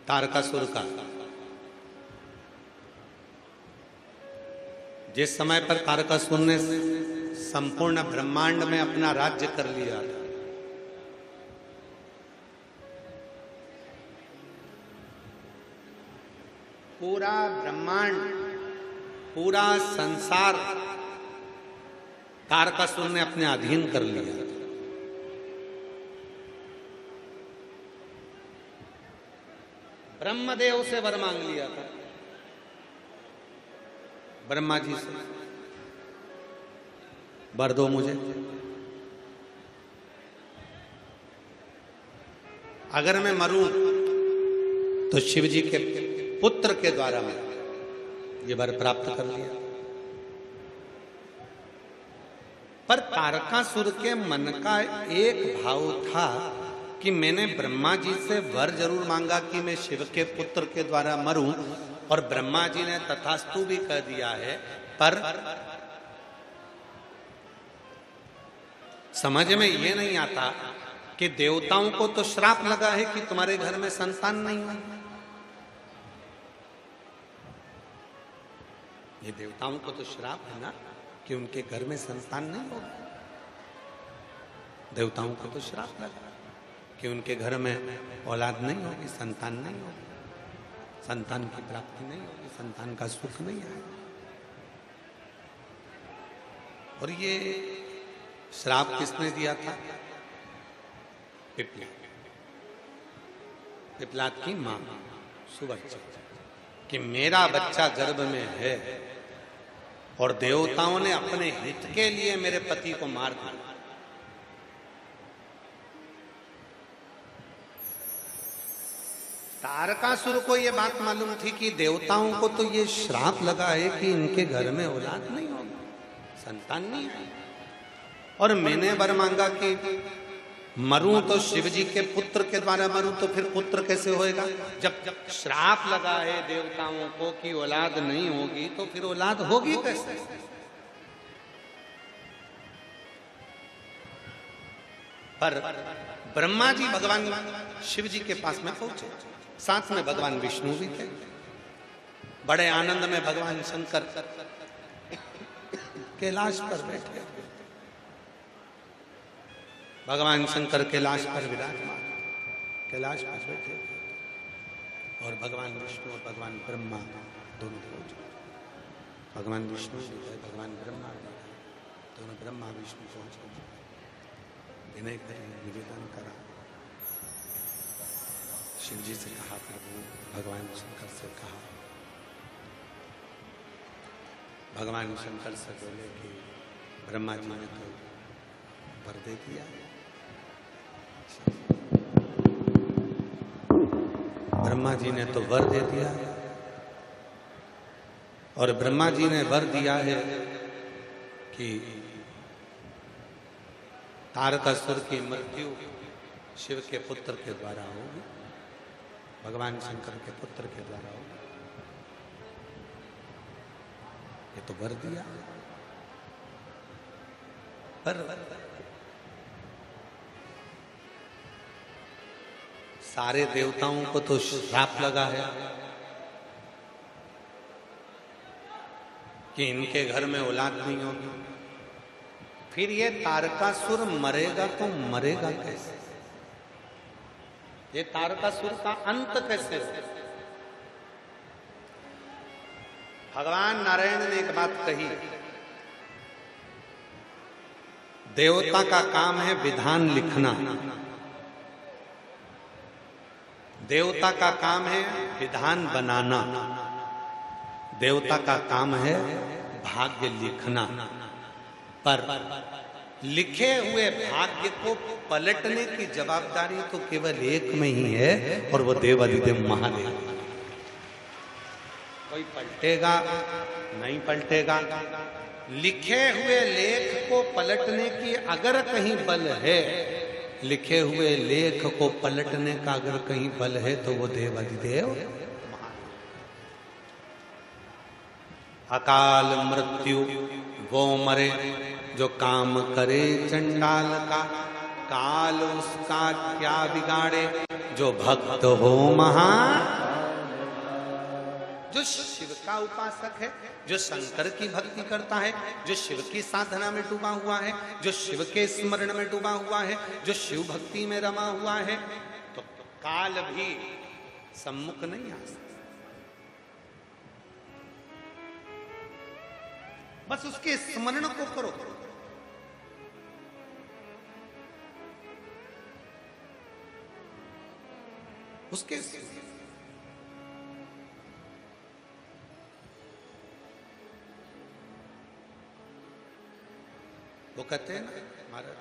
तारकासुर का। जिस समय पर तारकासुर ने संपूर्ण ब्रह्मांड में अपना राज्य कर लिया था, पूरा ब्रह्मांड, पूरा संसार तारकासुर ने अपने अधीन कर लिया था। ब्रह्मदेव से वर मांग लिया था, ब्रह्मा जी से, वर दो मुझे, अगर मैं मरूं तो शिव जी के पुत्र के द्वारा मैं ये वर प्राप्त कर लिया। पर तारकासुर के मन का एक भाव था कि मैंने ब्रह्मा जी से वर जरूर मांगा कि मैं शिव के पुत्र के द्वारा मरूं, और ब्रह्मा जी ने तथास्तु भी कह दिया है, पर समझ में ये नहीं आता कि देवताओं को तो श्राप लगा है कि तुम्हारे घर में संतान नहीं है। ये देवताओं को तो श्राप है ना कि उनके घर में संतान नहीं होगा। देवताओं को तो श्राप लगा कि उनके घर में औलाद नहीं होगी, संतान नहीं होगी, संतान की प्राप्ति नहीं होगी, संतान का सुख नहीं आएगा। और ये श्राप किसने दिया था? पिपलाद की मां सुवर्चा, कि मेरा बच्चा गर्भ में है और देवताओं ने अपने हित के लिए मेरे पति को मार दिया। तारकासुर को यह बात मालूम थी कि देवताओं को तो ये श्राप लगा है कि इनके घर में औलाद नहीं होगी, संतान नहीं है, और मैंने वर मांगा कि मरूं तो शिव जी के पुत्र के द्वारा मरूं, तो फिर पुत्र कैसे होएगा? जब श्राप लगा है देवताओं को कि औलाद नहीं होगी, तो फिर औलाद होगी कैसे? पर ब्रह्मा जी भगवान शिव जी के पास में पहुंचे, साथ में भगवान विष्णु भी थे। बड़े आनंद में भगवान शंकर कैलाश पर बैठे, भगवान शंकर कैलाश पर विराजमान, कैलाश पर बैठे, और भगवान विष्णु और भगवान ब्रह्मा दोनों पहुंचे। भगवान विष्णु भी गए, भगवान ब्रह्मा भी गए, दोनों ब्रह्मा विष्णु पहुंचे। विनय करे, निवेदन करा, शिव जी से कहा, प्रभु, भगवान शंकर से कहा, भगवान शंकर से बोले कि ब्रह्मा जी ने तो वर दे दिया, ब्रह्मा जी ने तो वर दे दिया, और ब्रह्मा जी ने वर दिया है कि तारकासुर की मृत्यु शिव के पुत्र के द्वारा होगी, भगवान शंकर के पुत्र के द्वारा होगी। ये तो वर दिया, पर सारे देवताओं को तो श्राप लगा है कि इनके घर में औलाद नहीं होगी। फिर ये तारकासुर मरेगा तो मरेगा कैसे? ये तारकासुर का अंत कैसे हो? भगवान नारायण ने एक बात कही, देवता का काम है विधान लिखना, देवता का काम है विधान बनाना, देवता का काम है भाग्य लिखना। पर लिखे हुए भाग्य को पलटने की जवाबदारी तो केवल एक में ही है, और वो देवाधिदेव महादेव। कोई पलटेगा नहीं पलटेगा। लिखे हुए लेख को पलटने की अगर कहीं बल है, लिखे हुए लेख को पलटने का अगर कहीं बल है, तो वो देवाधिदेव अकाल मृत्यु वो मरे जो काम करे चंडाल का, काल उसका क्या बिगाड़े, जो भक्त हो महान। जो शिव का उपासक है, जो शंकर की भक्ति करता है, जो शिव की साधना में डूबा हुआ है, जो शिव के स्मरण में डूबा हुआ है, जो शिव भक्ति में रमा हुआ है, तो काल भी सम्मुख नहीं आ सकता। बस उसके स्मरण को करो। उसके वो कहते हैं ना महाराज,